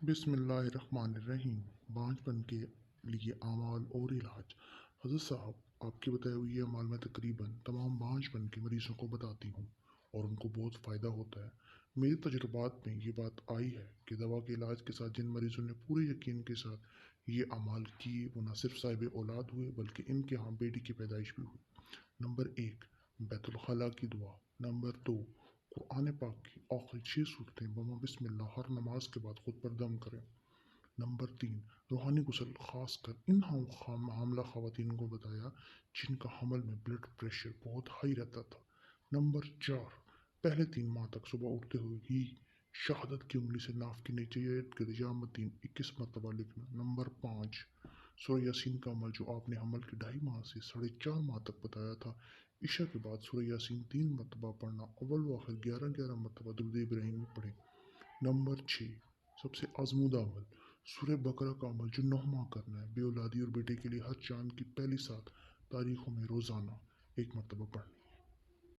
بسم اللہ الرحمن الرحیم۔ بانجھ پن کے لیے اعمال اور علاج۔ حضرت صاحب، آپ کے بتائے ہوئے اعمال میں تقریباً تمام بانجھ پن کے مریضوں کو بتاتی ہوں اور ان کو بہت فائدہ ہوتا ہے۔ میرے تجربات میں یہ بات آئی ہے کہ دوا کے علاج کے ساتھ جن مریضوں نے پورے یقین کے ساتھ یہ اعمال کیے وہ نہ صرف صاحب اولاد ہوئے بلکہ ان کے ہاں بیٹی کی پیدائش بھی ہوئی۔ نمبر 1، بیت الخلاء کی دعا۔ نمبر 2، قرآن پاک کی آخری 6 صورتیں بسم اللہ ہر نماز کے بعد خود پر دم کریں۔ نمبر 3، روحانی غسل خاص کر ان حاملہ خواتین کو بتایا جن کا حمل میں بلڈ پریشر بہت ہائی رہتا تھا۔ نمبر 4، پہلے 3 ماہ تک صبح اٹھتے ہوئے ہی شہادت کی انگلی سے ناف کے نیچے یا مدین 21 مرتبہ لکھنا۔ نمبر 5، سورہ یاسین کا عمل جو آپ نے حمل کے 2.5 ماہ سے 4.5 ماہ تک بتایا تھا۔ عشاء کے بعد سورہ یاسین 3 مرتبہ پڑھنا، اول و آخر 11 مرتبہ درود ابراہیمی پڑھیں۔ نمبر 6، سب سے آزمودہ عمل سورہ بقرہ کا عمل جو 9 ماہ کرنا ہے، بے اولادی اور بیٹے کے لیے ہر چاند کی پہلی 7 تاریخوں میں روزانہ 1 مرتبہ پڑھنا۔